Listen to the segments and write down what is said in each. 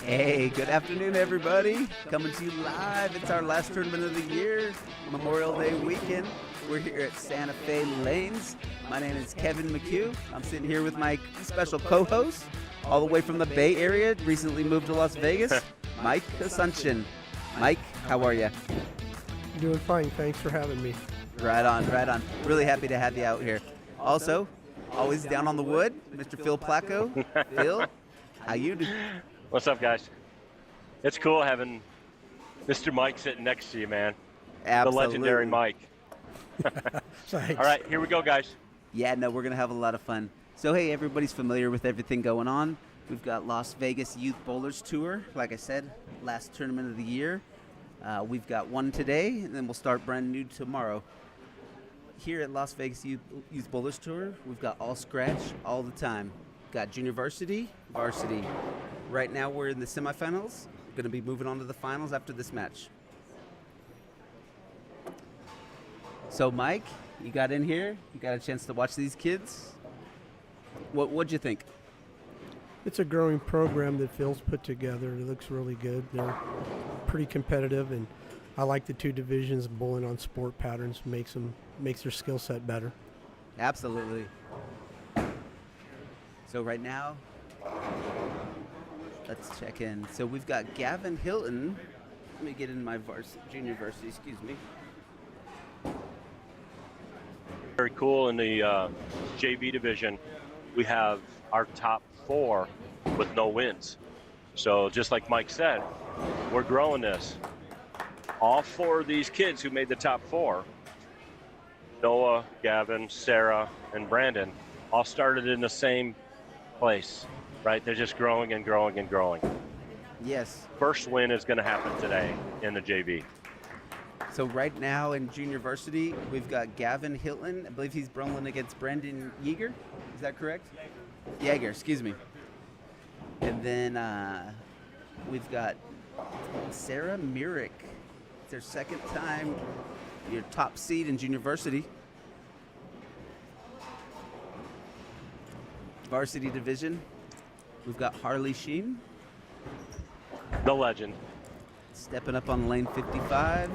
Hey, good afternoon, everybody. Coming to you live. It's our last tournament of the year, Memorial Day weekend. We're here at Santa Fe Lanes. My name is Kevin McHugh. I'm sitting here with my special co-host, all the way from the Bay Area, recently moved to Las Vegas, Mike Ascunsion. Mike, how are you? Doing fine. Thanks for having me. Right on, right on. Really happy to have you out here. Also, always down on the wood, Mr. Phil Placco. Phil, how you doing? What's up, guys? It's cool having Mr. Mike sitting next to you, man. Absolutely. The legendary Mike. Thanks. All right, here we go, guys. Yeah, no, we're going to have a lot of fun. So, hey, everybody's familiar with everything going on. We've got Las Vegas Youth Bowlers Tour. Like I said, last tournament of the year. We've got one today, and then we'll start brand new tomorrow. Here at Las Vegas Youth Bowlers Tour, we've got all scratch all the time. Got junior varsity. Right now we're in the semifinals. Going to be moving on to the finals after this match. So, Mike, you got in here. You got a chance to watch these kids. What'd you think? It's a growing program that Phil's put together. It looks really good. They're pretty competitive, and I like the two divisions. Bowling on sport patterns makes their skill set better. Absolutely. So right now, let's check in. So we've got Gavin Hilton. Let me get in my junior varsity, excuse me. Very cool. In the JV division, we have our top 4 with no wins. So just like Mike said, we're growing this. All 4 of these kids who made the top 4, Noah, Gavin, Sarah, and Brandon, all started in the same place, right? They're just growing and growing and growing. Yes. First win is going to happen today in the JV. So right now in junior varsity, we've got Gavin Hilton. I believe he's bowling against Brandon Yeager. Is that correct? Yeager, excuse me. And then we've got Sarah Myrick. It's their second time, your top seed in junior varsity. Varsity division, we've got Harley Sheen. The legend. Stepping up on lane 55.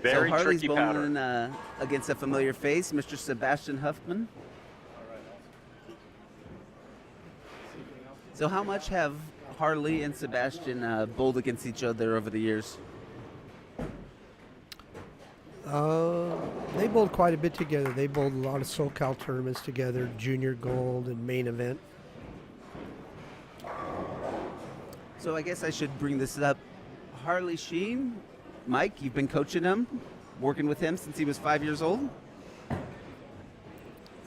Very so Harley's tricky bowling pattern. Against a familiar face, Mr. Sebastian Huffman. So how much have Harley and Sebastian bowled against each other over the years? They bowled quite a bit together. They bowled a lot of SoCal tournaments together, junior gold and main event. So I guess I should bring this up. Harley Sheen, Mike, you've been coaching him, working with him since he was 5 years old?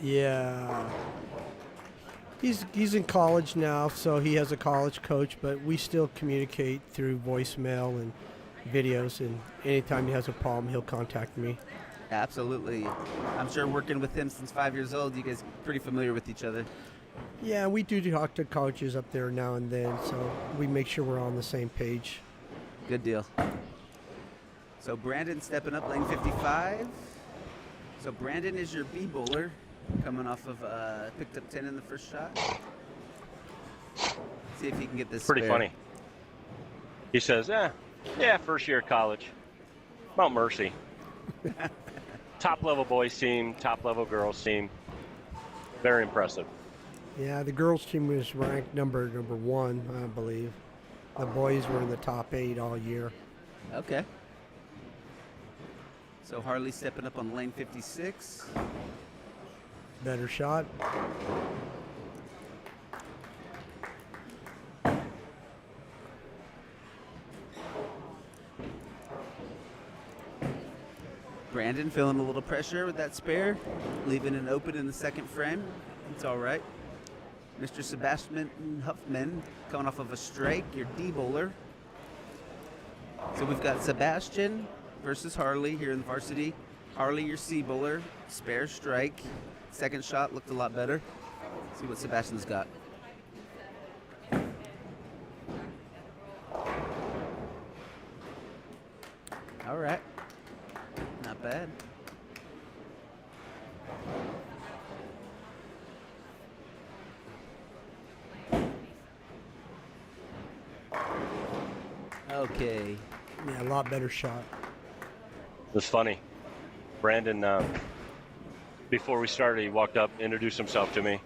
Yeah. He's in college now, so he has a college coach, but we still communicate through voicemail and videos, and anytime he has a problem, he'll contact me. Absolutely. I'm sure working with him since 5 years old, you guys are pretty familiar with each other. Yeah, we do talk to coaches up there now and then, so we make sure we're on the same page. Good deal. So Brandon stepping up lane 55. So Brandon is your B bowler, coming off of picked up 10 in the first shot. See if he can get this Pretty spare. funny. He says, yeah, first year of college. Mount Mercy. Top level boys team, top level girls team. Very impressive. Yeah, the girls team was ranked number 1, I believe. The boys were in the top 8 all year. Okay. So Harley stepping up on lane 56. Better shot. Brandon feeling a little pressure with that spare, leaving it open in the second frame. It's all right. Mr. Sebastian Huffman coming off of a strike, your D bowler. So we've got Sebastian versus Harley here in varsity. Harley, your C bowler, spare strike. Second shot looked a lot better. See what Sebastian's got. All right. Not bad. Okay. Yeah, a lot better shot. It was funny. Brandon, before we started, he walked up, introduced himself to me.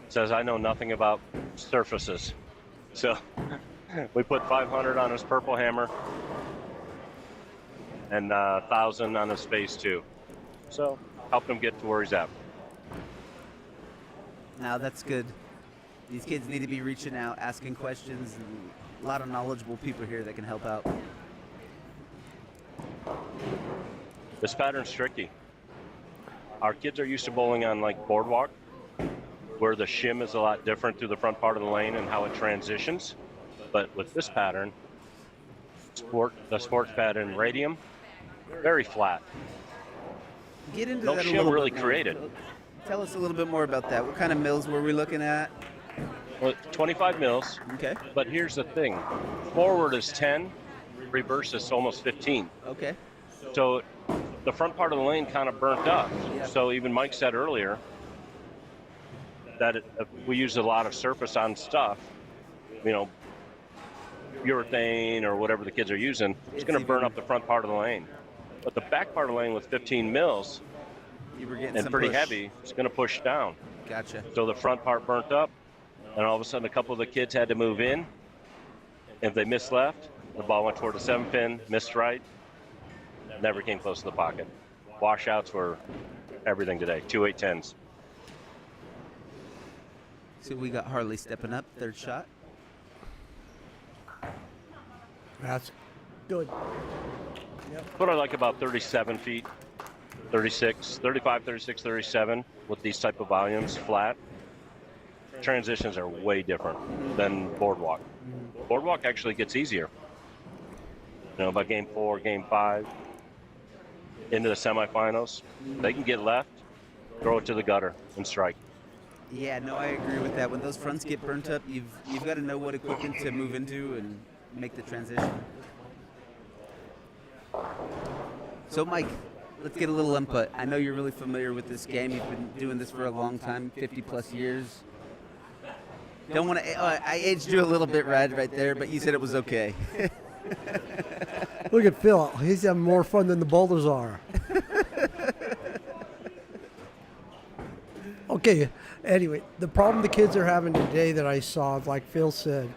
Says, I know nothing about surfaces. So we put 500 on his purple hammer and 1,000 on his phase 2. So helped him get to where he's at. Now that's good. These kids need to be reaching out, asking questions, and a lot of knowledgeable people here that can help out. This pattern's tricky. Our kids are used to bowling on like boardwalk, where the shim is a lot different through the front part of the lane and how it transitions. But with this pattern, the sports pattern radium, very flat. Get into No that a shim little really bit more. created. Tell us a little bit more about that. What kind of mills were we looking at? Well, 25 mils. Okay. But here's the thing. Forward is 10, reverse is almost 15. Okay. So the front part of the lane kind of burnt up. Yeah. So even Mike said earlier that we use a lot of surface on stuff, urethane or whatever the kids are using, it's going to burn up the front part of the lane. But the back part of the lane with 15 mils You were getting and some pretty push. heavy, it's going to push down. Gotcha. So the front part burnt up, and all of a sudden a couple of the kids had to move in. If they missed left, the ball went toward the 7-pin, missed right, never came close to the pocket. Washouts were everything today, 2-8-10s. So we got Harley stepping up, third shot. That's good. What I like about 37 feet, 36, 35, 36, 37 with these type of volumes, flat, transitions are way different than boardwalk. Boardwalk actually gets easier. By game 4, game 5, into the semifinals, they can get left, throw it to the gutter, and strike. Yeah, no, I agree with that. When those fronts get burnt up, you've got to know what equipment to move into and make the transition. So, Mike, let's get a little input. I know you're really familiar with this game. You've been doing this for a long time, 50-plus years. Don't want to. I aged you a little bit, right there, but you said it was okay. Look at Phil. He's having more fun than the boulders are. Okay, anyway, the problem the kids are having today that I saw, like Phil said,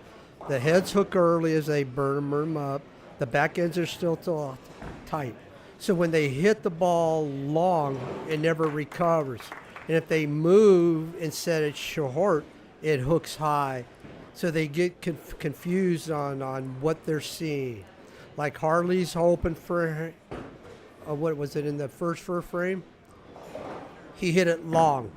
the heads hook early as they burn them up. The back ends are still tight. So when they hit the ball long, it never recovers. And if they move and set it short, it hooks high. So they get confused on what they're seeing. Like Harley's hoping for, what was it in the first frame? He hit it long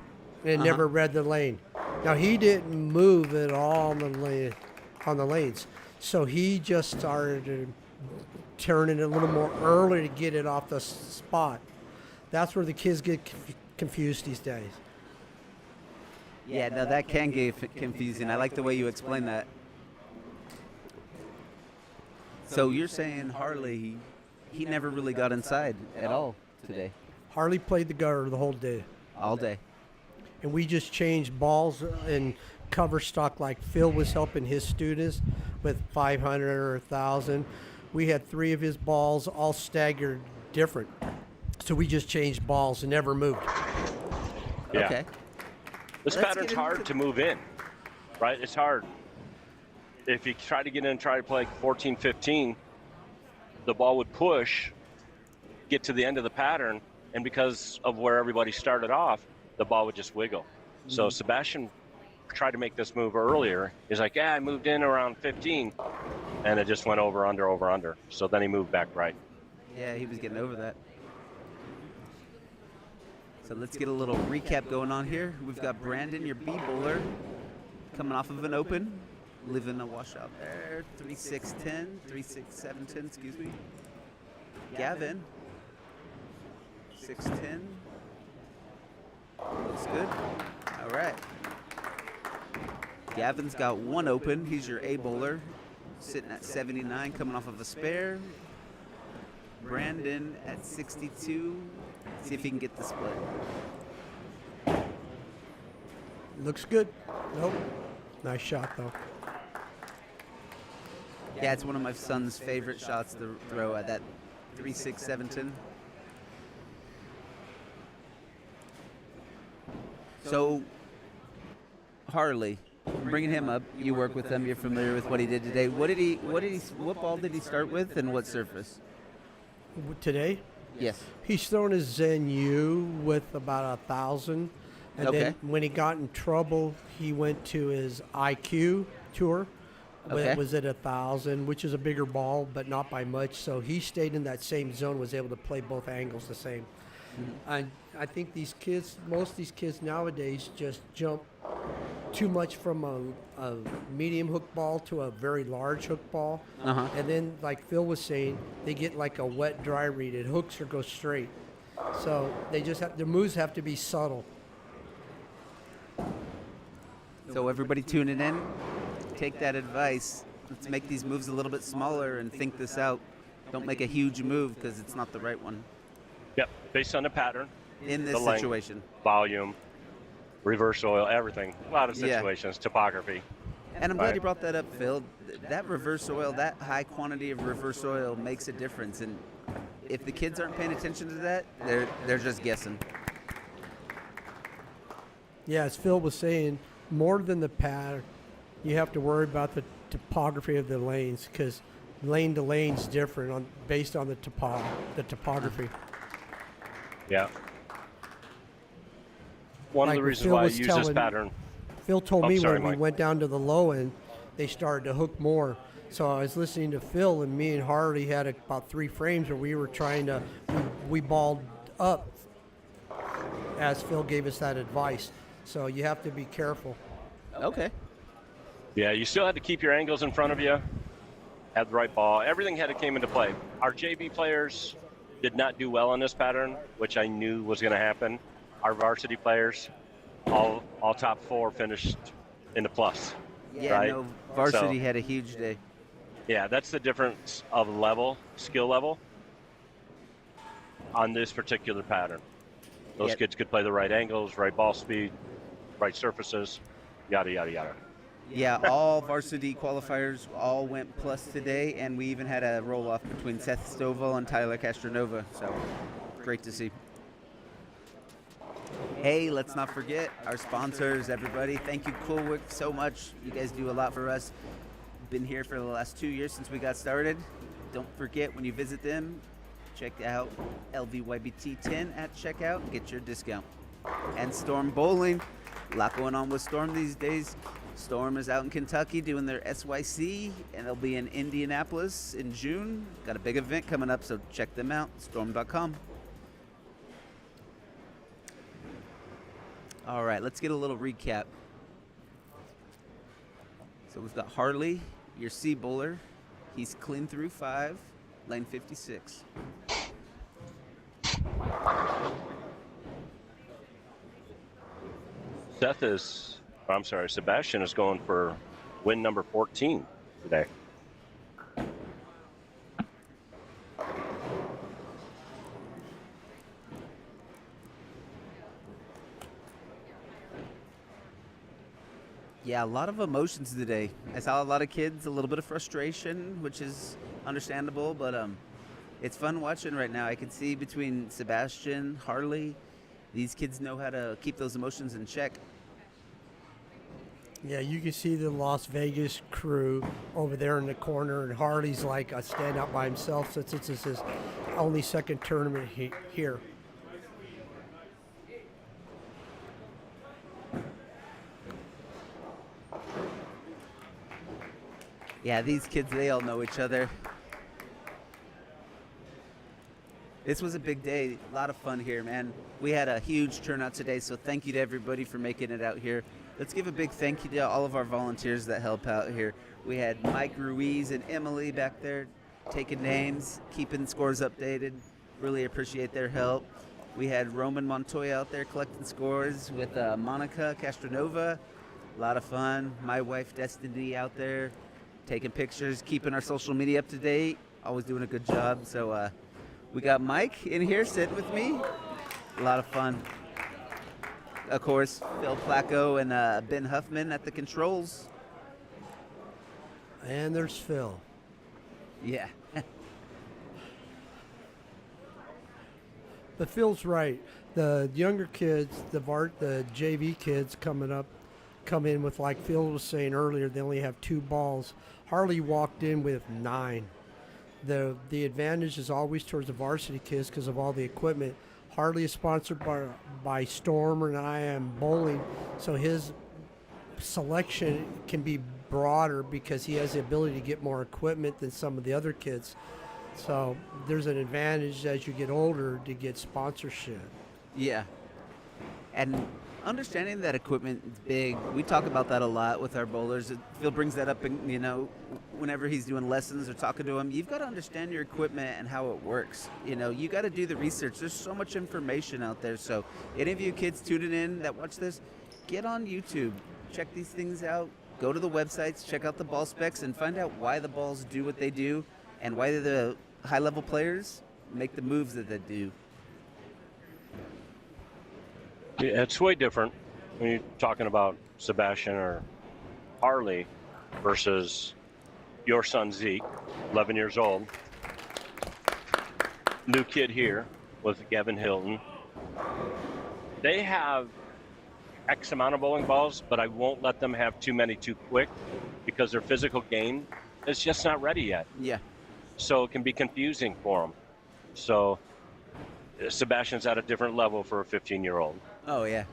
and never read the lane. Now he didn't move at all on the lanes. So he just started turning it a little more early to get it off the spot. That's where the kids get confused these days. Yeah, no, that can get confusing. I like the way you explain that. So you're saying Harley, he never really got inside at all today? Harley played the gutter the whole day. All day. And we just changed balls and cover stock like Phil was helping his students with 500 or 1,000. We had 3 of his balls all staggered different. So we just changed balls and never moved. Yeah. Okay. This Let's pattern's get hard into to move in, right? It's hard. If you try to get in and try to play 14, 15, the ball would push, get to the end of the pattern, and because of where everybody started off, the ball would just wiggle. So Sebastian tried to make this move earlier. He's like, I moved in around 15, and it just went over, under, over, under. So then he moved back right. Yeah, he was getting over that. So let's get a little recap going on here. We've got Brandon, your B bowler, coming off of an open, living a washout there. 3-6-10, 3-6-7-10, excuse me. Gavin, 6-10. Looks good. All right. Gavin's got one open. He's your A bowler, sitting at 79, coming off of a spare. Brandon at 62. See if he can get the split. Looks good. Nope. Nice shot, though. Yeah, it's one of my son's favorite shots to throw at that 3-6-7-10. So, Harley, bringing him up, you work with him, you're familiar with what he did today. What ball did he start with, and what surface? Today, Yes. he's thrown his Zen U with about 1,000. And Okay. then when he got in trouble, he went to his IQ tour. Okay. It was at 1,000, which is a bigger ball, but not by much. So he stayed in that same zone, was able to play both angles the same. And I think these kids, most of these kids nowadays, just jump too much from a medium hook ball to a very large hook ball. Uh-huh. And then, like Phil was saying, they get like a wet, dry read. It hooks or goes straight. So they just have, their moves have to be subtle. So everybody tuning in, take that advice. Let's make these moves a little bit smaller and think this out. Don't make a huge move because it's not the right one Yep, based on the pattern, in this The length. situation. volume, reverse oil, everything. A lot of Yeah. situations, topography. And I'm glad Right. you brought that up, Phil. That reverse oil, that high quantity of reverse oil makes a difference. And if the kids aren't paying attention to that, they're just guessing. Yeah, as Phil was saying, more than the pattern, you have to worry about the topography of the lanes because lane to lane's different based on the topography. Yeah. One Like of the what reasons Phil why I was use this telling- pattern. Phil told Oh, me sorry, when we Mike. went down to the low end, they started to hook more. So I was listening to Phil, and me and Hardy had about 3 frames where we were trying to, we balled up as Phil gave us that advice. So you have to be careful. Okay. Yeah, you still had to keep your angles in front of you, have the right ball. Everything had to came into play. Our JV players did not do well on this pattern, which I knew was going to happen. Our varsity players, all top 4 finished in the plus. Yeah, right? no, Varsity So- had a huge day. Yeah, that's the difference of level, skill level on this particular pattern. Those Yeah. kids could play the right angles, right ball speed, right surfaces, yada, yada, yada. Yeah, all varsity qualifiers all went plus today, and we even had a roll-off between Seth Stovall and Tyler Castronova, so great to see. Hey, let's not forget our sponsors, everybody. Thank you, Coolwick, so much. You guys do a lot for us. Been here for the last 2 years since we got started. Don't forget, when you visit them, check out LVYBT 10 at checkout and get your discount. And Storm Bowling, a lot going on with Storm these days. Storm is out in Kentucky doing their SYC, and they'll be in Indianapolis in June. Got a big event coming up, so check them out, storm.com. All right, let's get a little recap. So we've got Harley, your C bowler. He's clean through 5, lane 56. Sebastian is going for win number 14 today. Yeah, a lot of emotions today. I saw a lot of kids, a little bit of frustration, which is understandable, but it's fun watching right now. I can see between Sebastian, Harley, these kids know how to keep those emotions in check. Yeah, you can see the Las Vegas crew over there in the corner, and Harley's like a standout by himself since it's his only second tournament here. Yeah, these kids, they all know each other. This was a big day, a lot of fun here, man. We had a huge turnout today, so thank you to everybody for making it out here. Let's give a big thank you to all of our volunteers that help out here. We had Mike Ruiz and Emily back there taking names, keeping scores updated. Really appreciate their help. We had Roman Montoya out there collecting scores with Monica Castronova. A lot of fun. My wife Destiny out there taking pictures, keeping our social media up to date. Always doing a good job. So we got Mike in here sitting with me. A lot of fun. Of course, Phil Placco and Ben Huffman at the controls. And there's Phil. Yeah. But Phil's right. The younger kids, the JV kids coming up, come in with, like Phil was saying earlier, they only have 2 balls. Harley walked in with 9. The advantage is always towards the varsity kids because of all the equipment. Harley is sponsored by Storm and I Am Bowling, so his selection can be broader because he has the ability to get more equipment than some of the other kids. So there's an advantage as you get older to get sponsorship. Yeah. And understanding that equipment is big, we talk about that a lot with our bowlers. Phil brings that up, whenever he's doing lessons or talking to him. You've got to understand your equipment and how it works. You got to do the research. There's so much information out there. So any of you kids tuning in that watch this, get on YouTube, check these things out, go to the websites, check out the ball specs, and find out why the balls do what they do and why the high-level players make the moves that they do. Yeah, it's way different when you're talking about Sebastian or Harley versus your son Zeke, 11 years old. New kid here with Gavin Hilton. They have X amount of bowling balls, but I won't let them have too many too quick because their physical game is just not ready yet. Yeah. So it can be confusing for them. So Sebastian's at a different level for a 15-year-old. Oh, yeah.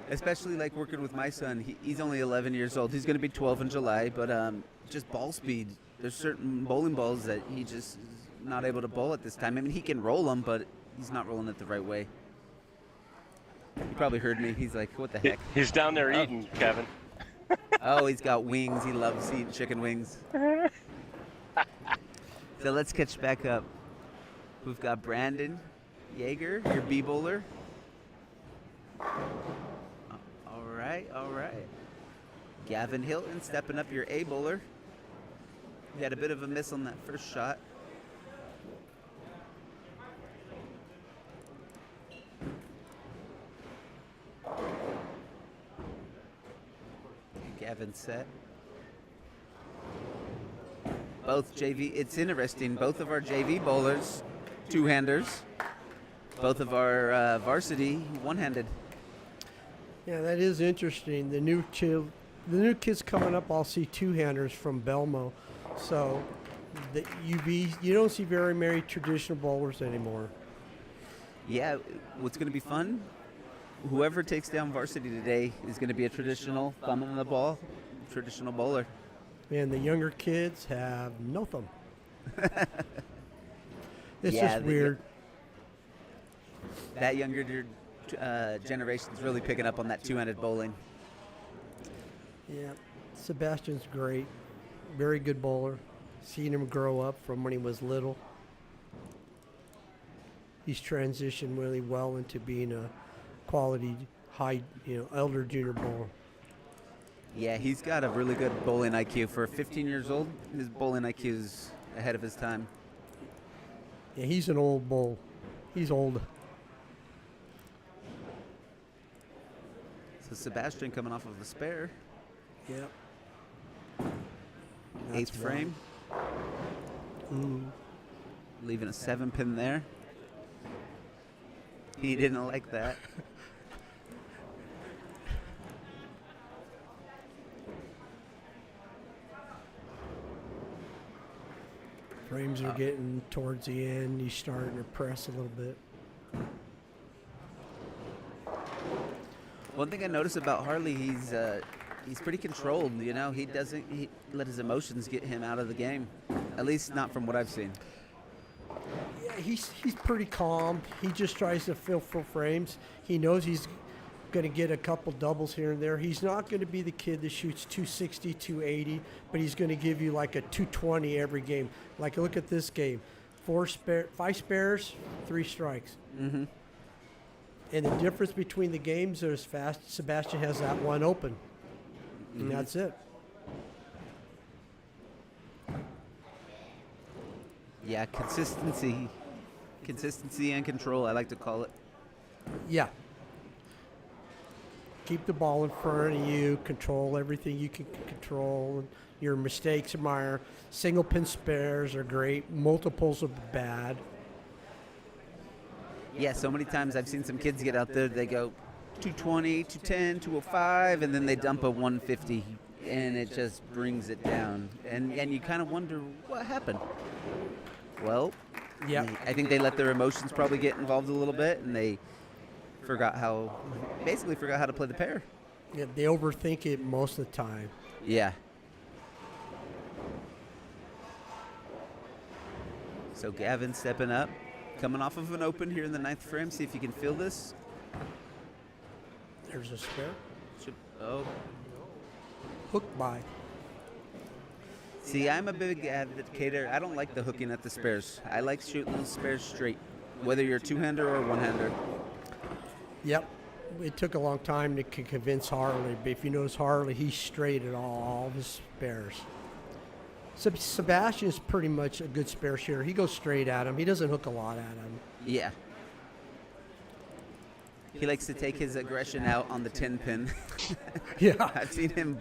Especially like working with my son. He's only 11 years old. He's going to be 12 in July, but just ball speed. There's certain bowling balls that he just is not able to bowl at this time. I mean, he can roll them, but he's not rolling it the right way. You probably heard me. He's like, what the heck? He's down there eating, Kevin. Oh, he's got wings. He loves eating chicken wings. So let's catch back up. We've got Brandon Yeager, your B bowler. All right. Gavin Hilton stepping up, your A bowler. He had a bit of a miss on that first shot. Gavin set. Both JV. It's interesting. Both of our JV bowlers, two-handers. Both of our varsity, one-handed. Yeah, that is interesting. The new kids coming up, I'll see two-handers from Belmo. So you don't see very many traditional bowlers anymore. Yeah, what's going to be fun? Whoever takes down varsity today is going to be a traditional thumb on the ball, traditional bowler. And the younger kids have no thumb. It's Yeah, just weird. That younger generation is really picking up on that two-handed bowling. Yeah, Sebastian's great. Very good bowler. Seen him grow up from when he was little. He's transitioned really well into being a quality elder junior bowler. Yeah, he's got a really good bowling IQ. For 15 years old, his bowling IQ is ahead of his time. Yeah, he's an old bull. He's old. So Sebastian coming off of the spare. Yep. Eighth frame. Leaving a 7-pin there. He didn't like that. Frames are getting towards the end. He's starting to press a little bit. One thing I noticed about Harley, he's pretty controlled. He doesn't let his emotions get him out of the game. At least not from what I've seen. Yeah, he's pretty calm. He just tries to fill full frames. He knows he's going to get a couple doubles here and there. He's not going to be the kid that shoots 260, 280, but he's going to give you like a 220 every game. Like, look at this game. 5 spares, 3 strikes. Mm-hmm. And the difference between the games is Sebastian has that one open. And that's it. Yeah, consistency and control, I like to call it. Yeah. keep the ball in front of you, control everything you can control. Your mistakes are single pin spares are great. Multiples are bad. Yeah, so many times I've seen some kids get out there, they go 220, 210, 205, and then they dump a 150, and it just brings it down. And you kind of wonder what happened. Well, Yeah, I think they let their emotions probably get involved a little bit, and they basically forgot how to play the pair. yeah, they overthink it most of the time. Yeah. So Gavin stepping up, coming off of an open here in the 9th frame. See if you can feel this. There's a spare. Oh. Hook by. See, I'm a big advocator. I don't like the hooking at the spares. I like shooting those spares straight, whether you're a two-hander or a one-hander. Yep. It took a long time to convince Harley, but if you notice Harley, he's straight at all of his spares. Sebastian's pretty much a good spare shooter. He goes straight at him. He doesn't hook a lot at him. Yeah. He likes to take his aggression out on the 10 pin. Yeah. I've seen him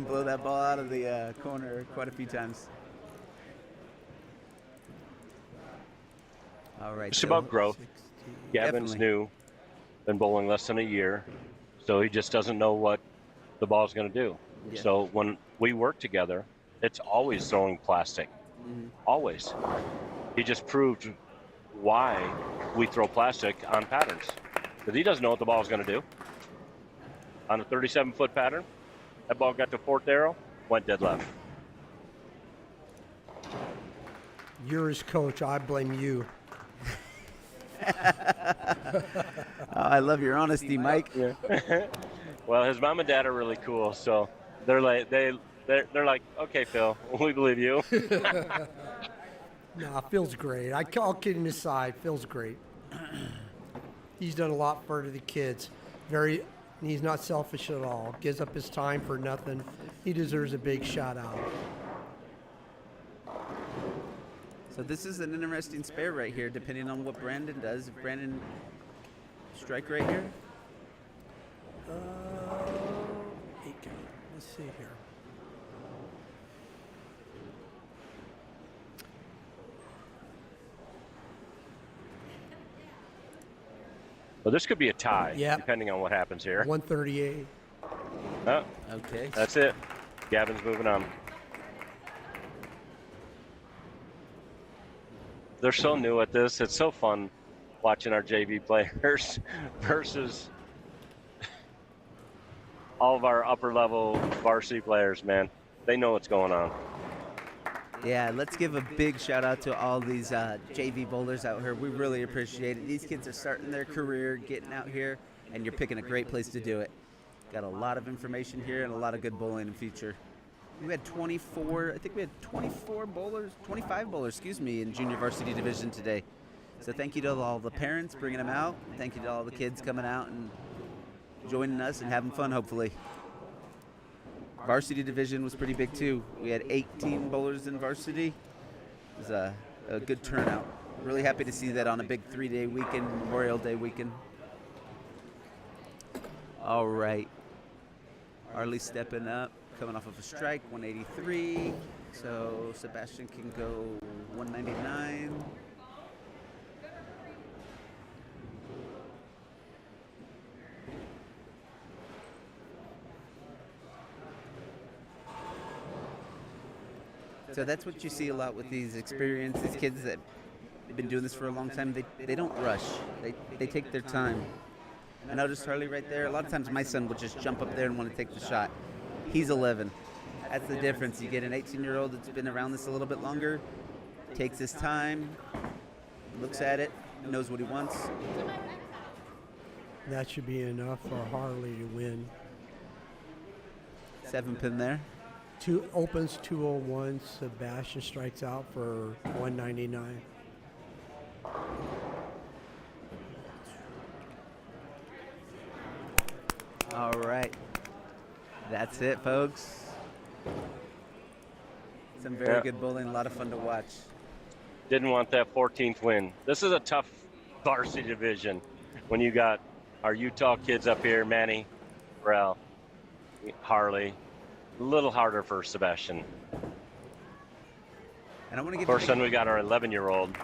blow that ball out of the corner quite a few times. All right. It's about growth. Gavin's Definitely. new, been bowling less than a year, so he just doesn't know what the ball's going to do. Yeah. So when we work together, it's always throwing plastic. Always. He just proved why we throw plastic on patterns. Because he doesn't know what the ball's going to do. On a 37-foot pattern, that ball got to 4th arrow, went dead left. You're his coach. I blame you. I love your honesty, Mike. Yeah. Well, his mom and dad are really cool, so they're like they're like, okay, Phil, we believe you. Nah, Phil's great. All kidding aside, Phil's great. He's done a lot for the kids. He's not selfish at all. Gives up his time for nothing. He deserves a big shout out. So this is an interesting spare right here, depending on what Brandon does. If Brandon strike right here. Let's see here. Well, this could be a tie, Yep. depending on what happens here. 138. Oh, Okay. that's it. Gavin's moving on. They're so new at this. It's so fun watching our JV players versus all of our upper-level varsity players, man. They know what's going on. Yeah, let's give a big shout out to all these JV bowlers out here. We really appreciate it. These kids are starting their career, getting out here, and you're picking a great place to do it. Got a lot of information here and a lot of good bowling in the future. We had 25 bowlers, in junior varsity division today. So thank you to all the parents bringing them out. Thank you to all the kids coming out and joining us and having fun, hopefully. Varsity division was pretty big too. We had 18 bowlers in varsity. It was a good turnout. Really happy to see that on a big 3-day weekend, Memorial Day weekend. All right. Arlie stepping up, coming off of a strike, 183. So Sebastian can go 199. So that's what you see a lot with these experienced, these kids that have been doing this for a long time. They don't rush. They take their time. I noticed Harley right there. A lot of times my son would just jump up there and want to take the shot. He's 11. That's the difference. You get an 18-year-old that's been around this a little bit longer, takes his time, looks at it, knows what he wants. That should be enough for Harley to win. 7-pin there. Two opens 201. Sebastian strikes out for 199. All right. That's it, folks. Some very good bowling, a lot of fun to watch. Didn't want that 14th win. This is a tough varsity division when you got our Utah kids up here, Manny, Rel, Harley. A little harder for Sebastian. And I want to give Of course, then we got our 11-year-old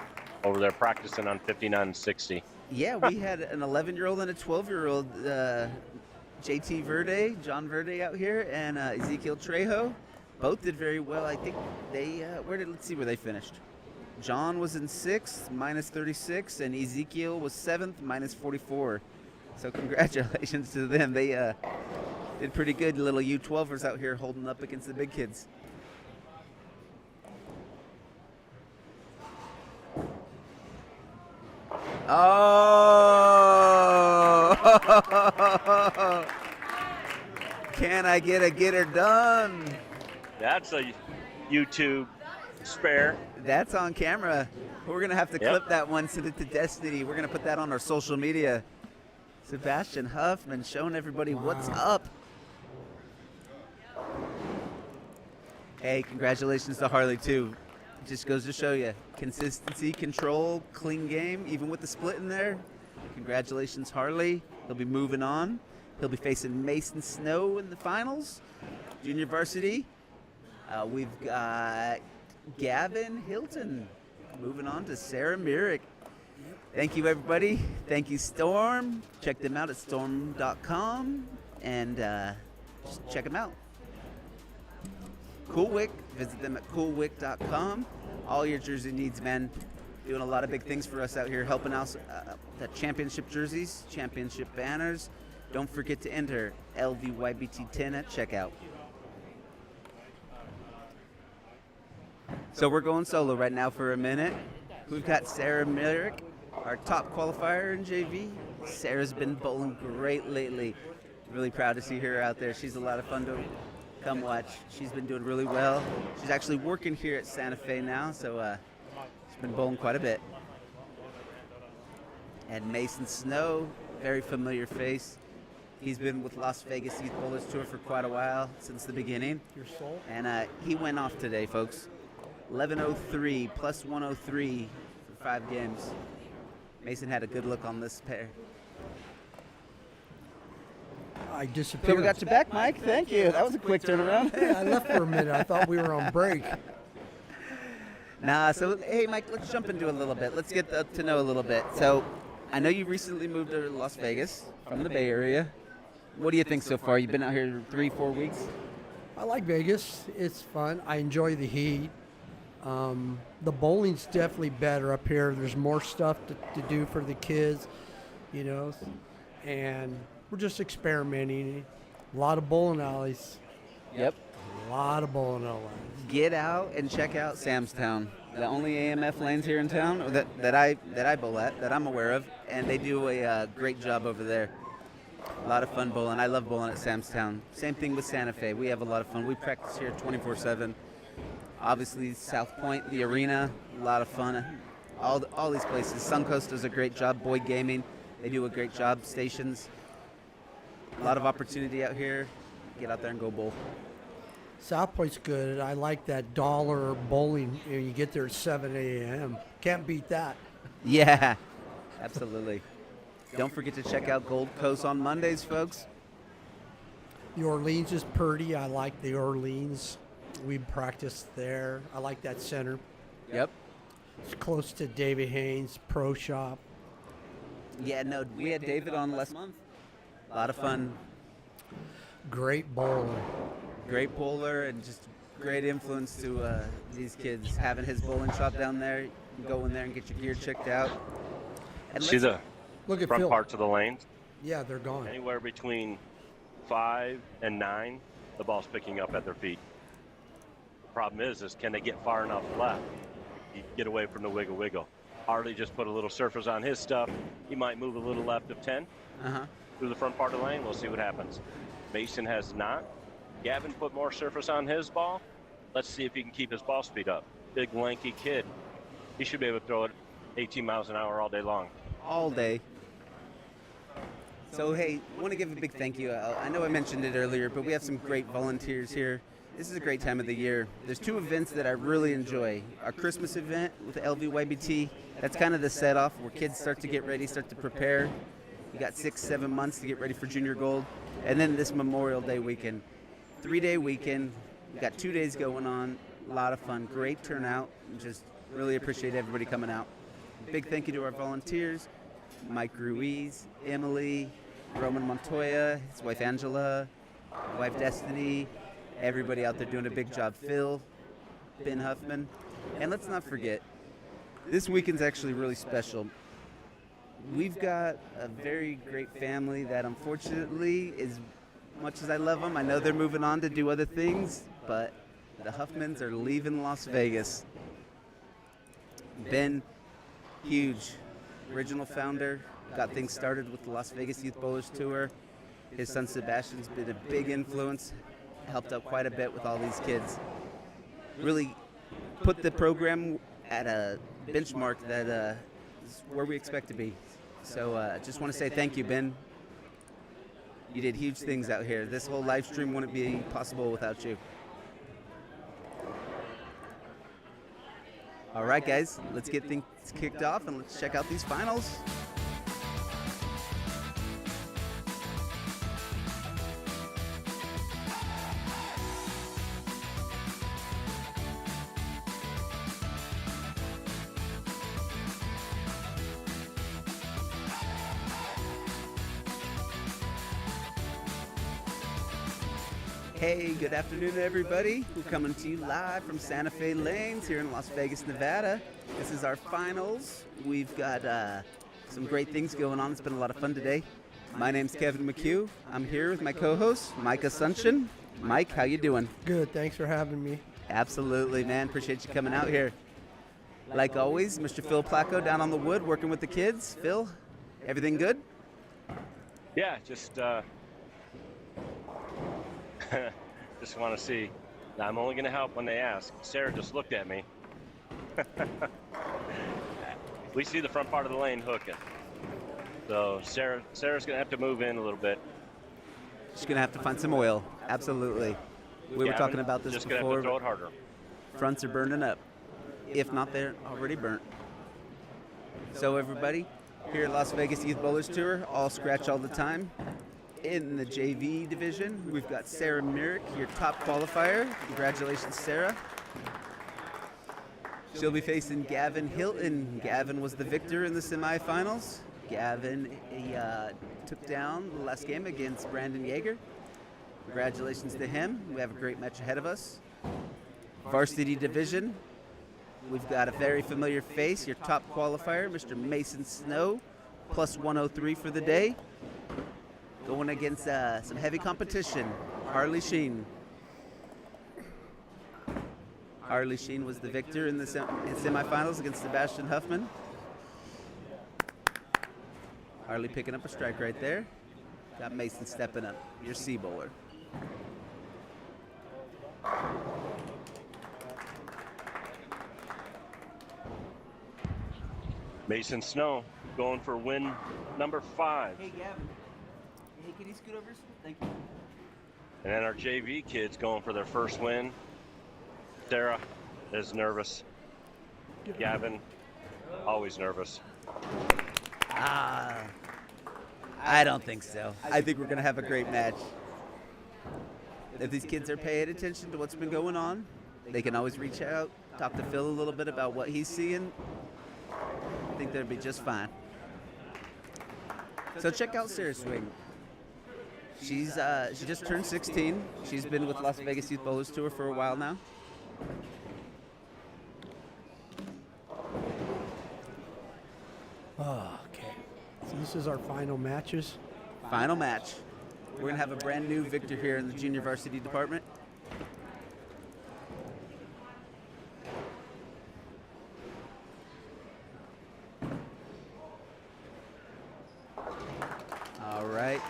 over there practicing on 59 and 60. Yeah, we had an 11-year-old and a 12-year-old, JT Verde, John Verde out here, and Ezekiel Trejo. Both did very well. I think they, let's see where they finished. John was in 6th, minus 36, and Ezekiel was 7th, minus 44. So congratulations to them. They did pretty good. Little U12ers out here holding up against the big kids. Oh! Can I get her done? That's a YouTube spare. That's on camera. We're going to have to clip that one, send it to Destiny. We're going to put that on our social media. Sebastian Huffman showing everybody what's up. Hey, congratulations to Harley, too. It just goes to show you consistency, control, clean game, even with the split in there. Congratulations, Harley. He'll be moving on. He'll be facing Mason Snow in the finals. Junior varsity. We've got Gavin Hilton moving on to Sarah Myrick. Thank you, everybody. Thank you, Storm. Check them out at storm.com and just check them out. Coolwick, visit them at coolwick.com. All your jersey needs, man. Doing a lot of big things for us out here, helping out the championship jerseys, championship banners. Don't forget to enter LVYBT10 at checkout. So we're going solo right now for a minute. We've got Sarah Myrick, our top qualifier in JV. Sarah's been bowling great lately. Really proud to see her out there. She's a lot of fun to come watch. She's been doing really well. She's actually working here at Santa Fe now, so she's been bowling quite a bit. And Mason Snow, very familiar face. He's been with Las Vegas Youth Bowlers Tour for quite a while, since the beginning. Your soul? And he went off today, folks. 11:03 plus 103 for 5 games. Mason had a good look on this pair. I So disappeared. we got you back, Mike. Thank you. That was a quick turnaround. Hey, I left for a minute. I thought we were on break. Nah, so hey, Mike, let's jump into a little bit. Let's get to know a little bit. So I know you recently moved to Las Vegas from the Bay Area. What do you think so far? You've been out here 3-4 weeks? I like Vegas. It's fun. I enjoy the heat. The bowling's definitely better up here. There's more stuff to do for the kids, you know, and we're just experimenting. A lot of bowling alleys. Yep. A lot of bowling alleys. Get out and check out Sam's Town. The only AMF lanes here in town or that I bowl at, that I'm aware of, and they do a great job over there. A lot of fun bowling. I love bowling at Sam's Town. Same thing with Santa Fe. We have a lot of fun. We practice here 24/7. Obviously, South Point, the arena, a lot of fun. All these places. Suncoast does a great job. Boyd Gaming, they do a great job. Stations, a lot of opportunity out here. Get out there and go bowl. South Point's good. I like that dollar bowling. You get there at 7 a.m. Can't beat that. Yeah, absolutely. Don't forget to check out Gold Coast on Mondays, folks. The Orleans is pretty. I like the Orleans. We practice there. I like that center. Yep. It's close to David Haynes' Pro Shop. Yeah, no, we had David on last month. A lot of fun. Great bowler. Great bowler and just great influence to these kids. Having his bowling shop down there, you can go in there and get your gear checked out. And See the Look at front Phil. parts of the lanes? Yeah, they're gone. Anywhere between 5 and 9, the ball's picking up at their feet. The problem is can they get far enough left? You get away from the wiggle wiggle. Harley just put a little surface on his stuff. He might move a little left of 10 through the front part of the lane. We'll see what happens. Mason has not. Gavin put more surface on his ball. Let's see if he can keep his ball speed up. Big, lanky kid. He should be able to throw it 18 miles an hour all day long. All day. So, hey, I want to give a big thank you. I know I mentioned it earlier, but we have some great volunteers here. This is a great time of the year. There's 2 events that I really enjoy. Our Christmas event with LVYBT, that's kind of the set-off where kids start to get ready, start to prepare. You got 6-7 months to get ready for Junior Gold. And then this Memorial Day weekend. 3-day weekend. We got 2 days going on. A lot of fun. Great turnout. Just really appreciate everybody coming out. Big thank you to our volunteers. Mike Ruiz, Emily, Roman Montoya, his wife Angela, wife Destiny, everybody out there doing a big job. Phil, Ben Huffman. And let's not forget, this weekend's actually really special. We've got a very great family that unfortunately, as much as I love them, I know they're moving on to do other things, but the Huffmans are leaving Las Vegas. Ben, huge, original founder, got things started with the Las Vegas Youth Bowlers Tour. His son Sebastian's been a big influence, helped out quite a bit with all these kids. Really put the program at a benchmark that is where we expect to be. So just want to say thank you, Ben. You did huge things out here. This whole live stream wouldn't be possible without you. All right, guys, let's get things kicked off and let's check out these finals. Hey, good afternoon, everybody. We're coming to you live from Santa Fe Lanes here in Las Vegas, Nevada. This is our finals. We've got some great things going on. It's been a lot of fun today. My name's Kevin McHugh. I'm here with my co-host, Mike Ascunsion. Mike, how you doing? Good. Thanks for having me. Absolutely, man. Appreciate you coming out here. Like always, Mr. Phil Placco down on the wood working with the kids. Phil, everything good? Yeah, just just want to see. I'm only going to help when they ask. Sarah just looked at me. We see the front part of the lane hooking. So Sarah's going to have to move in a little bit. She's going to have to find some oil. Absolutely. We were talking about this just before. Just going to have to throw it harder. Fronts are burning up. If not, they're already burnt. So everybody, here at Las Vegas Youth Bowlers Tour, all scratch all the time. In the JV division, we've got Sarah Merrick, your top qualifier. Congratulations, Sarah. She'll be facing Gavin Hilton. Gavin was the victor in the semifinals. Gavin took down the last game against Brandon Yeager. Congratulations to him. We have a great match ahead of us. Varsity division, we've got a very familiar face, your top qualifier, Mr. Mason Snow, plus 103 for the day. Going against some heavy competition, Harley Sheen. Harley Sheen was the victor in the semifinals against Sebastian Huffman. Harley picking up a strike right there. Got Mason stepping up, your C bowler. Mason Snow going for win number 5. Hey, Gavin. Hey, can you scoot over? Thank you. And then our JV kids going for their first win. Sarah is nervous. Gavin, always nervous. I don't think so. I think we're going to have a great match. If these kids are paying attention to what's been going on, they can always reach out, talk to Phil a little bit about what he's seeing. I think they'll be just fine. So check out Sarah's swing. She just turned 16. She's been with Las Vegas Youth Bowlers Tour for a while now. Okay. So this is our final matches. Final match. We're going to have a brand new victor here in the junior varsity department. All right.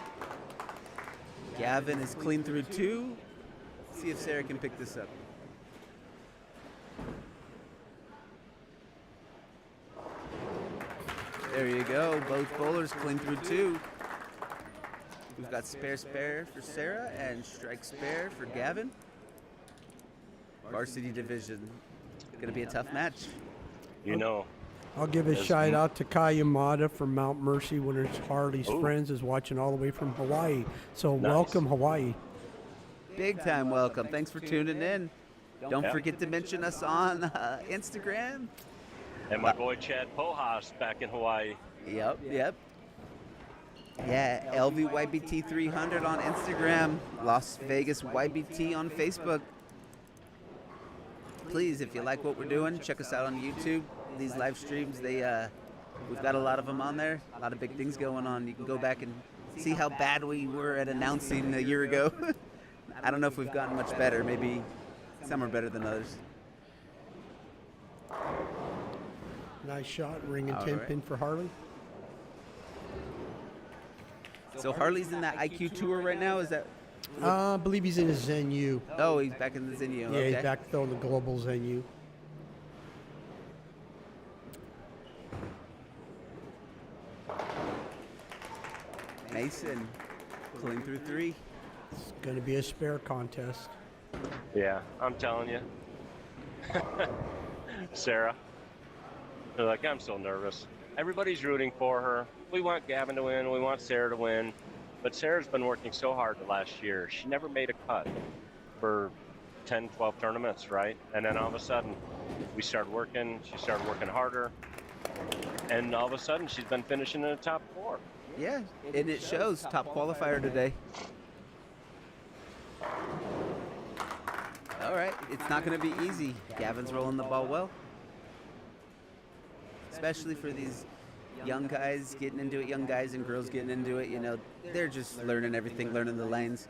Gavin is clean through 2. Let's see if Sarah can pick this up. There you go. Both bowlers clean through 2. We've got spare for Sarah and strike spare for Gavin. Varsity division. Going to be a tough match. You know, I'll give a Yes. shout out to Kai Yamada from Mount Mercy, one of Harley's friends from Mount Mercy, one of Harley's Ooh. friends is watching all the way from Hawaii. So Nice. welcome, Hawaii. Big time welcome. Thanks for tuning in. Don't Yeah. forget to mention us on Instagram. And my boy Chad Pohas back in Hawaii. Yep. Yeah, LVYBT 300 on Instagram, Las Vegas YBT on Facebook. Please, if you like what we're doing, check us out on YouTube. These live streams, we've got a lot of them on there. A lot of big things going on. You can go back and see how bad we were at announcing a year ago. I don't know if we've gotten much better. Maybe some are better than others. Nice shot, ring and All 10 right. pin for Harley. So Harley's in that IQ tour right now. Is that? I believe he's in his Zen U. Oh, he's back in the Zinio. Yeah, Okay. he's back throwing the global Zen U. Mason pulling through 3. It's going to be a spare contest. Yeah, I'm telling you. Sarah. They're like, I'm so nervous. Everybody's rooting for her. We want Gavin to win. We want Sarah to win. But Sarah's been working so hard the last year. She never made a cut for 10, 12 tournaments, right? And then all of a sudden, we started working. She started working harder. And all of a sudden, she's been finishing in the top 4. Yeah, and it shows. Top qualifier today. All right, it's not going to be easy. Gavin's rolling the ball well. Especially for these young guys getting into it, young guys and girls getting into it. You know, they're just learning everything, learning the lanes.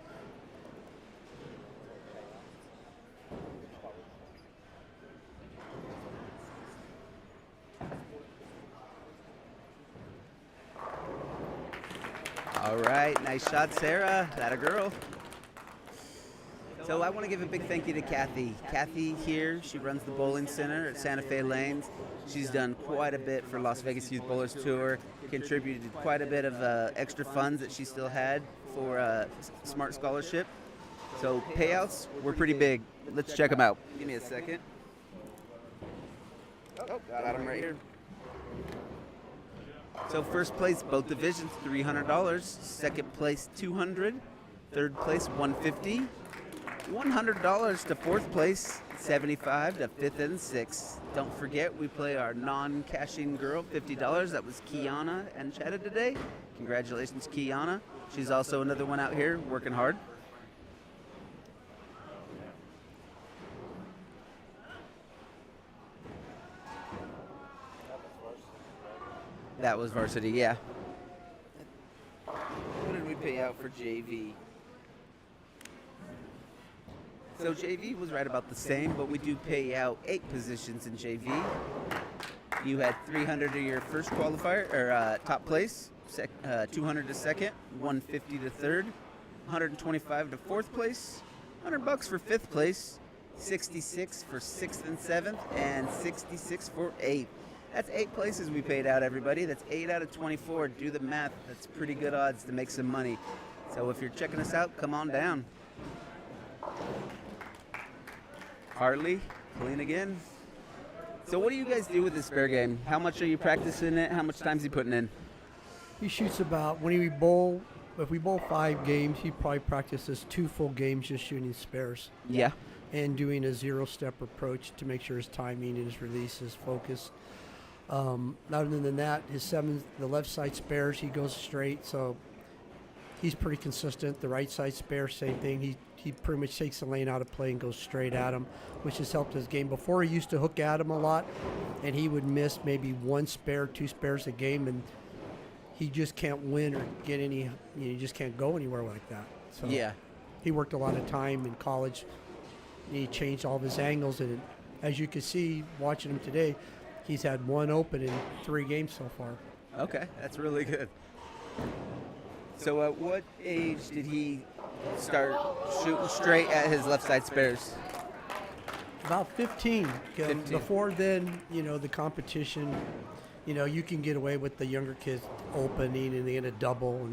All right, nice shot, Sarah. That a girl. So I want to give a big thank you to Kathy. Kathy here, she runs the bowling center at Santa Fe Lanes. She's done quite a bit for Las Vegas Youth Bowlers Tour, contributed quite a bit of extra funds that she still had for Smart Scholarship. So payouts were pretty big. Let's check them out. Give me a second. Oh, got them right here. So first place, both divisions, $300. Second place, $200. Third place, $150. $100 to fourth place, $75 to fifth and sixth. Don't forget, we play our non-cashing girl, $50. That was Kiana and Chetta today. Congratulations, Kiana. She's also another one out here working hard. That was varsity, yeah. What did we pay out for JV? So JV was right about the same, but we do pay out 8 positions in JV. You had 300 to your first qualifier, or top place, 200 to second, 150 to third, 125 to fourth place, $100 for fifth place, 66 for sixth and seventh, and 66 for eighth. That's 8 places we paid out, everybody. That's 8 out of 24. Do the math. That's pretty good odds to make some money. So if you're checking us out, come on down. Harley, clean again. So what do you guys do with this spare game? How much are you practicing it? How much time is he putting in? He shoots about, when we bowl, if we bowl 5 games, he probably practices 2 full games just shooting spares Yeah. and doing a 0-step approach to make sure his timing and his release, his focus. Other than that, the left side spares, he goes straight, so he's pretty consistent. The right side spare, same thing. He pretty much takes the lane out of play and goes straight at him, which has helped his game. Before, he used to hook at him a lot, and he would miss maybe 1 spare, 2 spares a game, and he just can't win or get any. You just can't go anywhere like that. So Yeah. he worked a lot of time in college. He changed all of his angles, and as you can see, watching him today, he's had 1 open in 3 games so far. Okay, that's really good. So at what age did he start shooting straight at his left side spares? About 15. 15. Before then, the competition, you can get away with the younger kids opening and they get a double.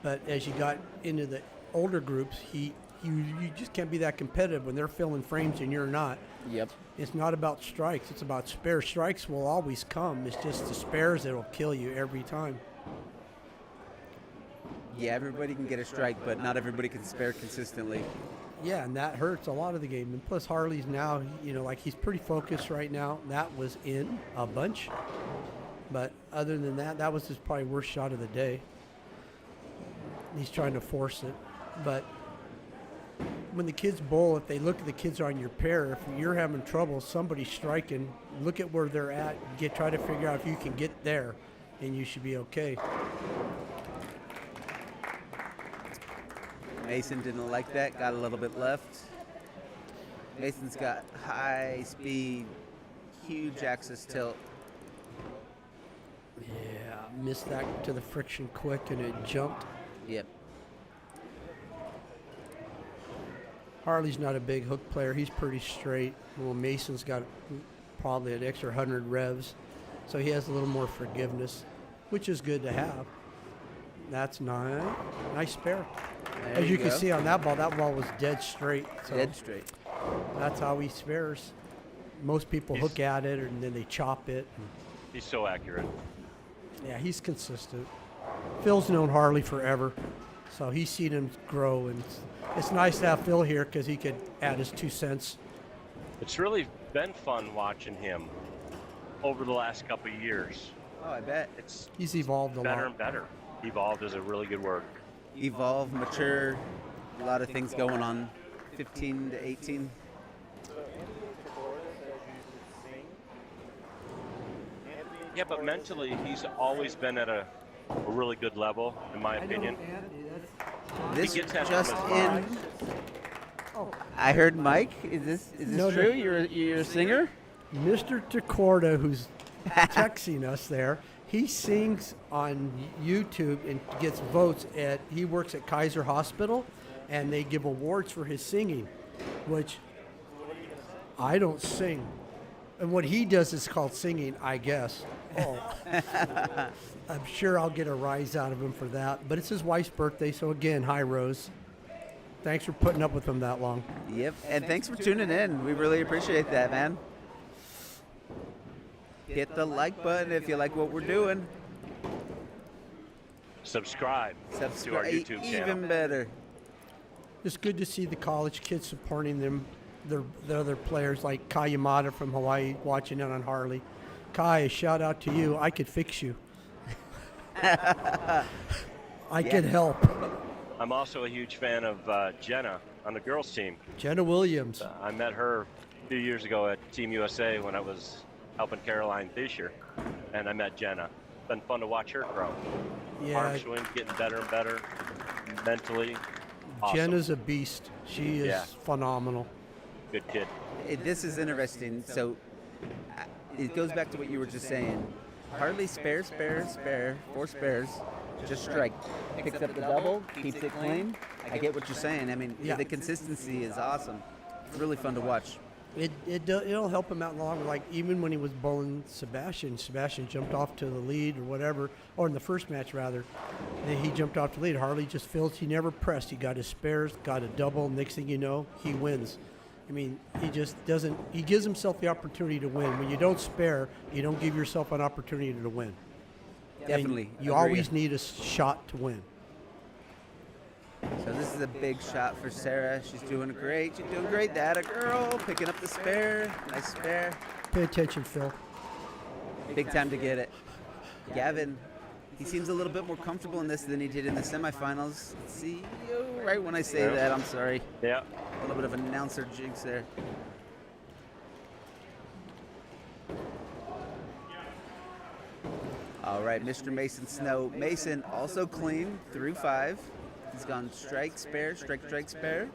But as you got into the older groups, he You just can't be that competitive when they're filling frames and you're not. Yep. It's not about strikes. It's about spares. Strikes will always come. It's just the spares that'll kill you every time. Yeah, everybody can get a strike, but not everybody can spare consistently. Yeah, and that hurts a lot of the game. And plus, Harley's now, like he's pretty focused right now. That was in a bunch. But other than that, that was his probably worst shot of the day. He's trying to force it. But when the kids bowl, if they look at the kids on your pair, if you're having trouble, somebody's striking, look at where they're at, try to figure out if you can get there, and you should be okay. Mason didn't like that, got a little bit left. Mason's got high speed, huge axis tilt. Yeah, missed that to the friction quick, and it jumped. Yep. Harley's not a big hook player. He's pretty straight. Well, Mason's got probably an extra 100 revs, so he has a little more forgiveness, which is good to have. That's nice. Nice spare. There As you can go. see on that ball was dead straight. So Dead straight. that's how he spares. Most people hook at it, and then they chop it. He's so accurate. Yeah, he's consistent. Phil's known Harley forever, so he's seen him grow, and it's nice to have Phil here because he could add his 2 cents. It's really been fun watching him over the last couple of years. Oh, I bet. It's He's evolved a better lot. and better. Evolved is a really good word. Evolve, mature, a lot of things going on. 15 to 18. Yeah, but mentally, he's always been at a really good level, in my opinion. This gets that just from in. his I heard Mike. Is this No, true? no. You're a singer? Mr. Tacorda, who's texting us there, he sings on YouTube and gets votes he works at Kaiser Hospital, and they give awards for his singing, which I don't sing. And what he does is called singing, I guess. Oh. I'm sure I'll get a rise out of him for that. But it's his wife's birthday, so again, hi, Rose. Thanks for putting up with him that long. Yep. And thanks for tuning in. We really appreciate that, man. Hit the like button if you like what we're doing. Subscribe to our Subscribe. YouTube channel. Even better. It's good to see the college kids supporting them, the other players like Kai Yamada from Hawaii watching it on Harley. Kai, a shout out to you. I could fix you. I could help. I'm also a huge fan of Jenna on the girls' team. Jenna Williams. I met her a few years ago at Team USA when I was helping Caroline Fisher, and I met Jenna. Been fun to watch her grow. Yeah, Arm swing getting better and better, mentally. Awesome. Jenna's a beast. She is Yeah. phenomenal. Good kid. This is interesting. So it goes back to what you were just saying. Harley spare, 4 spares, just strike. Picks up the double, keeps it clean. I get what you're saying. I mean, Yeah. the consistency is awesome. It's really fun to watch. It'll help him out in the long run. Like even when he was bowling Sebastian jumped off to the lead or whatever, or in the first match rather, and he jumped off the lead. Harley just feels he never pressed. He got his spares, got a double. Next thing you know, he wins. I mean, he just doesn't. He gives himself the opportunity to win. When you don't spare, you don't give yourself an opportunity to win. Definitely. And you agree. always need a shot to win. So this is a big shot for Sarah. She's doing great. She's doing great. That a girl picking up the spare. Nice spare. Pay attention, Phil. Big time to get it. Gavin, he seems a little bit more comfortable in this than he did in the semifinals. See you right when I say Yep. that. I'm sorry. Yeah. A little bit of an announcer jinx there. All right, Mr. Mason Snow. Mason also clean through 5. He's gone strike, spare, strike, strike, spare.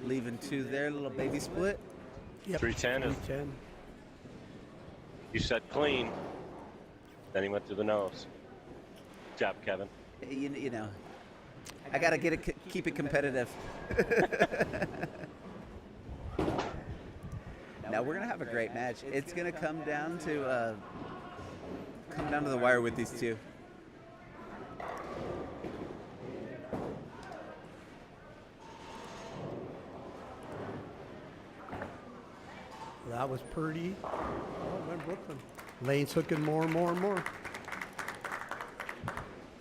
Leaving 2 there, little baby split. Yep. 310 is 310. you said clean, then he went through the nose. Good job, Kevin. You know, I gotta keep it competitive. Now we're gonna have a great match. It's gonna come down to the wire with these two. That was pretty. Oh, went Brooklyn. Lane's hooking more and more and more.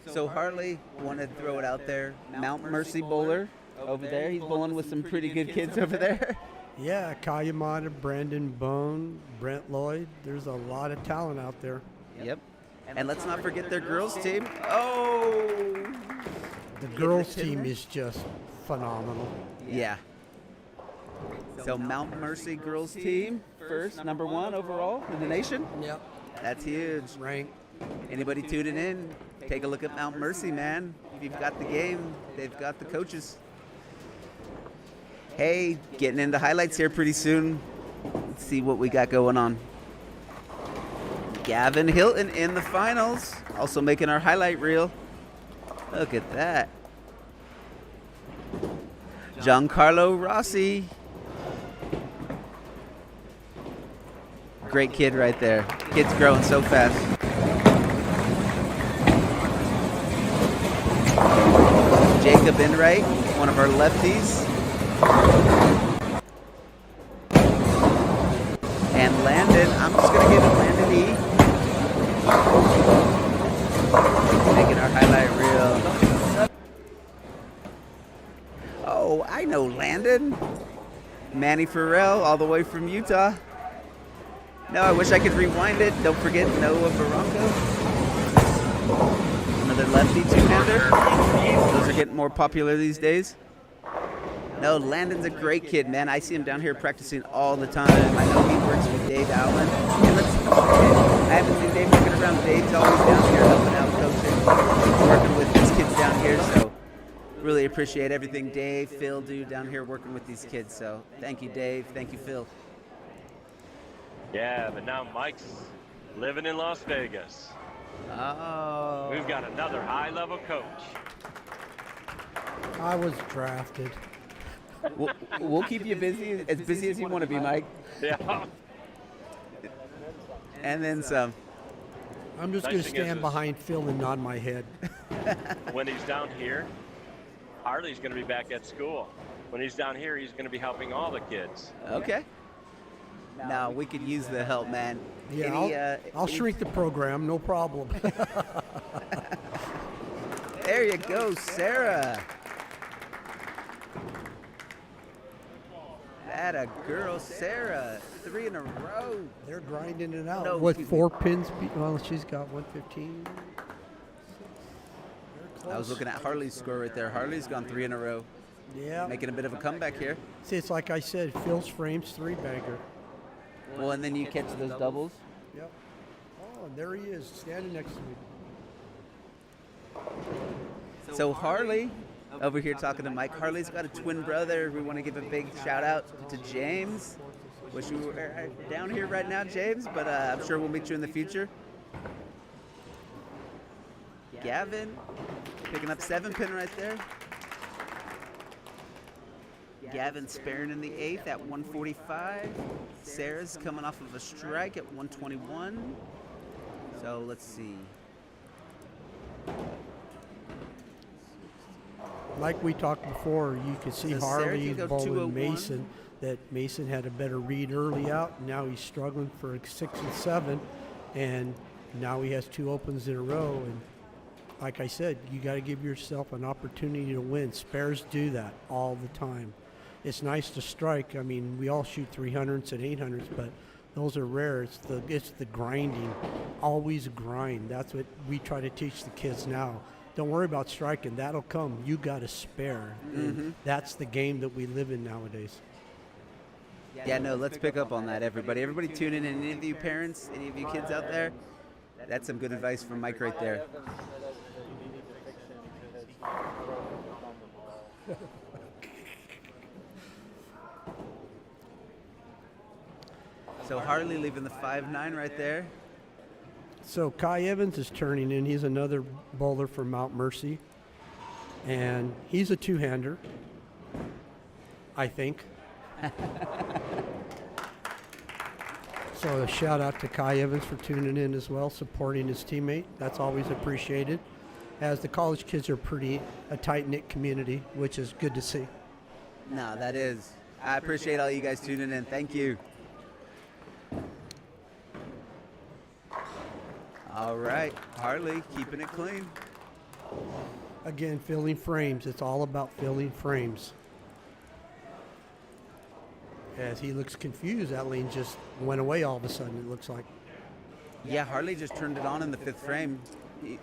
So Harley, want to throw it out there. Mount Mercy bowler over there. He's bowling with some pretty good kids over there. Yeah, Kayamata, Brandon Bone, Brent Lloyd. There's a lot of talent out there. Yep. And let's not forget their girls team. Oh! The girls team is just phenomenal. Yeah. So Mount Mercy girls team, first, #1 overall in the nation. Yep. That's huge. Rank. Anybody tuning in, take a look at Mount Mercy, man. If you've got the game, they've got the coaches. Hey, getting into highlights here pretty soon. Let's see what we got going on. Gavin Hilton in the finals, also making our highlight reel. Look at that. Giancarlo Rossi. Great kid right there. Kid's growing so fast. Jacob Enright, one of our lefties. And Landon, I'm just going to give it Landon E. Making our highlight reel. Oh, I know Landon. Manny Farrell, all the way from Utah. No, I wish I could rewind it. Don't forget Noah Barranco. Another lefty two-hander. Those are getting more popular these days. No, Landon's a great kid, man. I see him down here practicing all the time. I know he works with Dave Allen. And I haven't seen Dave working around. Dave's always down here helping out, coaching, working with these kids down here. So really appreciate everything Dave, Phil do down here working with these kids. So thank you, Dave. Thank you, Phil. Yeah, but now Mike's living in Las Vegas. Oh. We've got another high-level coach. I was drafted. We'll keep you busy as you want to be, Mike. Yeah. And then some. I'm just going to stand behind Phil and nod my head. When he's down here, Harley's going to be back at school. When he's down here, he's going to be helping all the kids. Okay. Now we could use the help, man. Yeah, I'll shrink the program, no problem. There you go, Sarah. That a girl, Sarah. 3 in a row. They're grinding it out. No, With excuse 4 pins? Well, she's got 115. I was looking at Harley's score right there. Harley's gone 3 in a row. Yeah. Making a bit of a comeback here. See, it's like I said, Phil's frames 3-bagger. Well, and then you catch those doubles. Yep. Oh, and there he is, standing next to me. So Harley, over here talking to Mike. Harley's got a twin brother. We want to give a big shout out to James. Wish you were down here right now, James, but I'm sure we'll meet you in the future. Gavin, picking up 7-pin right there. Gavin sparing in the 8th at 145. Sarah's coming off of a strike at 121. So let's see. Like we talked before, you could see So Harley Sarah can go bowling 201. Mason, that Mason had a better read early out. Now he's struggling for 6 and 7, and now he has 2 opens in a row. And like I said, you got to give yourself an opportunity to win. Spares do that all the time. It's nice to strike. I mean, we all shoot 300s and 800s, but those are rare. It's the grinding. Always grind. That's what we try to teach the kids now. Don't worry about striking. That'll come. You got to spare. Mm-hmm. That's the game that we live in nowadays. Yeah, no, let's pick up on that, everybody. Everybody tune in. Any of you parents, any of you kids out there, that's some good advice from Mike right there. So Harley leaving the 5-9 right there. So Kai Evans is turning in. He's another bowler from Mount Mercy. And he's a two-hander, I think. Also, a shout out to Kai Evans for tuning in as well, supporting his teammate. That's always appreciated, as the college kids are a tight-knit community, which is good to see. No, that is. I appreciate all you guys tuning in. Thank you. All right, Harley, keeping it clean. Again, filling frames. It's all about filling frames. As he looks confused, that lane just went away all of a sudden, it looks like. Yeah, Harley just turned it on in the 5th frame.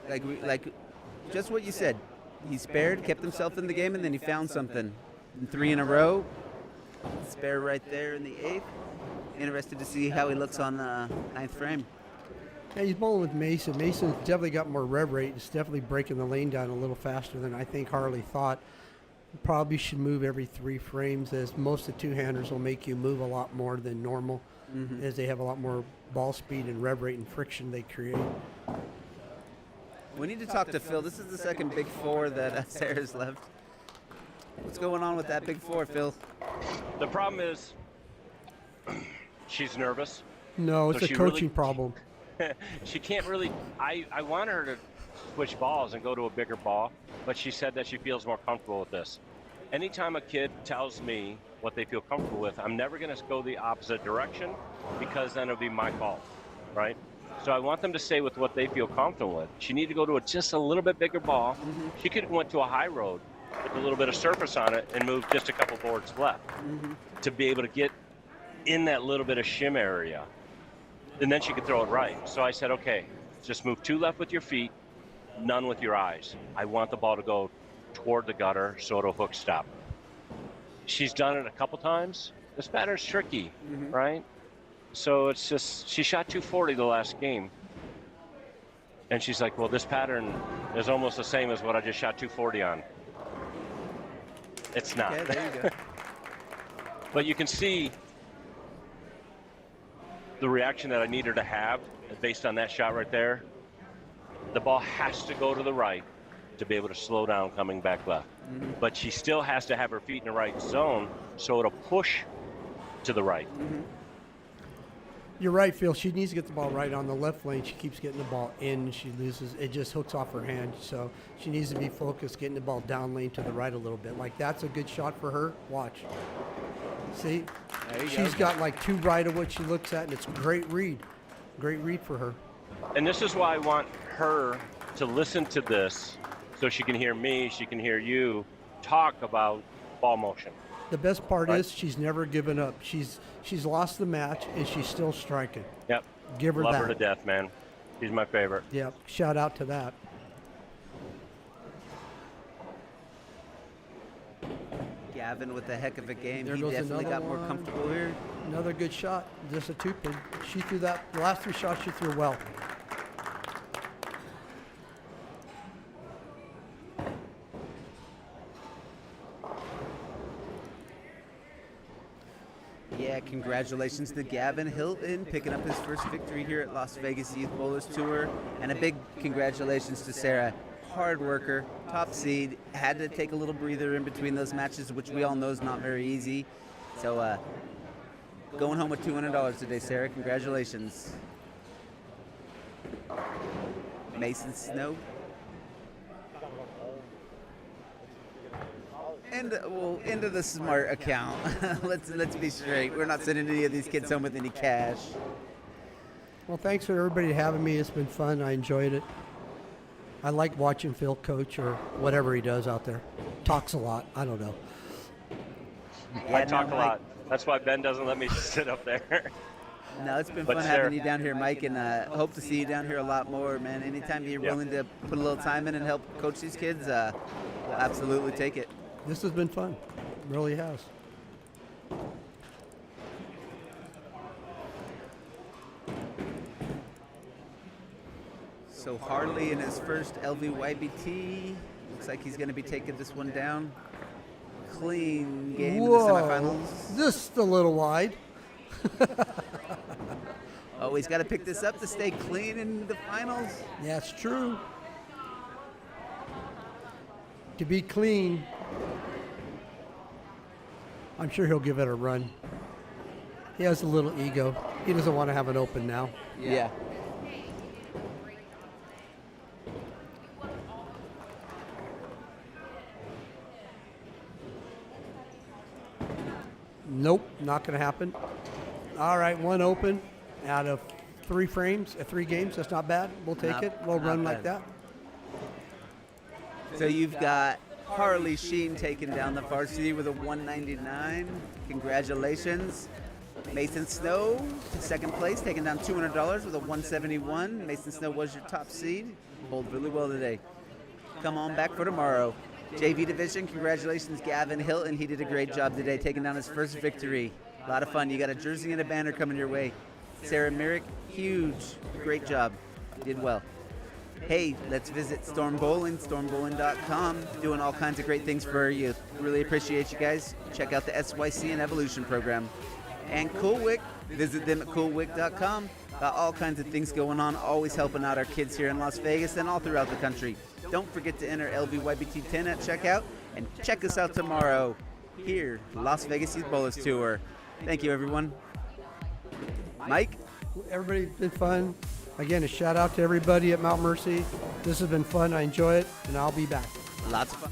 Like just what you said. He spared, kept himself in the game, and then he found something. 3 in a row. Spare right there in the 8th. Interested to see how he looks on the 9th frame. Yeah, he's bowling with Mason. Mason's definitely got more rev rate. It's definitely breaking the lane down a little faster than I think Harley thought. Probably should move every 3 frames, as most of the two-handers will make you move a lot more than normal, as they have a lot more ball speed and rev rate and friction they create. We need to talk to Phil. This is the second big 4 that Sarah's left. What's going on with that big 4, Phil? The problem is she's nervous. No, it's So a she coaching really- problem. She can't really. I want her to switch balls and go to a bigger ball, but she said that she feels more comfortable with this. Anytime a kid tells me what they feel comfortable with, I'm never going to go the opposite direction, because then it'll be my fault, right? So I want them to stay with what they feel comfortable with. She need to go to just a little bit bigger ball. She could have went to a high road with a little bit of surface on it and moved just a couple boards left to be able to get in that little bit of shim area. And then she could throw it right. So I said, okay, just move 2 left with your feet, none with your eyes. I want the ball to go toward the gutter so it'll hook stop. She's done it a couple times. This pattern's tricky, right? So it's just, she shot 240 the last game. And she's like, well, this pattern is almost the same as what I just shot 240 on. It's not. Yeah, there you go. But you can see the reaction that I need her to have based on that shot right there. The ball has to go to the right to be able to slow down coming back left. But she still has to have her feet in the right zone so it'll push to the right. You're right, Phil. She needs to get the ball right on the left lane. She keeps getting the ball in. She loses. It just hooks off her hand. So she needs to be focused, getting the ball down lane to the right a little bit. Like, that's a good shot for her. Watch. See? She's got like 2 right of what she looks at, and it's a great read. Great read for her. And this is why I want her to listen to this so she can hear me, she can hear you talk about ball motion. The best part is she's never given up. She's lost the match, and she's still striking. Yep. Give her Love that. her to death, man. She's my favorite. Yep. Shout out to that. Gavin with a heck of a game. There He goes definitely another got more one. comfortable here. Another good shot. Just a 2-pin. She threw that. The last 3 shots she threw well. Yeah, congratulations to Gavin Hilton picking up his first victory here at Las Vegas Youth Bowlers Tour. And a big congratulations to Sarah. Hard worker, top seed, had to take a little breather in between those matches, which we all know is not very easy. So going home with $200 today, Sarah. Congratulations. Mason Snow. And we'll into the smart account. let's be straight. We're not sending any of these kids home with any cash. Well, thanks for everybody having me. It's been fun. I enjoyed it. I like watching Phil coach or whatever he does out there. Talks a lot. I don't know. I talk a lot. That's why Ben doesn't let me sit up there. No, it's been But fun Sarah- having you down here, Mike, and hope to see you down here a lot more, man. Anytime you're Yeah. willing to put a little time in and help coach these kids, we'll absolutely take it. This has been fun. It really has. So Harley in his first LVYBT. Looks like he's going to be taking this one down. Clean game in the semifinals. Just a little wide. Oh, he's got to pick this up to stay clean in the finals. That's true. To be clean, I'm sure he'll give it a run. He has a little ego. he doesn't want to have an open now. Yeah. Nope, not going to happen. All right, one open out of 3 frames, 3 games. That's not bad. We'll take it. We'll run like that. So you've got Harley Sheen taking down the Varsity with a 199. Congratulations. Mason Snow to second place, taking down $200 with a 171. Mason Snow was your top seed. Bowled really well today. Come on back for tomorrow. JV Division, congratulations, Gavin Hilton. He did a great job today, taking down his first victory. A lot of fun. You got a jersey and a banner coming your way. Sarah Merrick, huge. Great job. Did well. Hey, let's visit Storm Bowling, stormbowling.com, doing all kinds of great things for our youth. Really appreciate you guys. Check out the SYC and Evolution program. And Coolwick, visit them at coolwick.com. Got all kinds of things going on, always helping out our kids here in Las Vegas and all throughout the country. Don't forget to enter LVYBT 10 at checkout, and check us out tomorrow here, Las Vegas Youth Bowlers Tour. Thank you, everyone. Mike? Everybody's been fun. Again, a shout out to everybody at Mount Mercy. This has been fun. I enjoy it, and I'll be back. Lots of fun.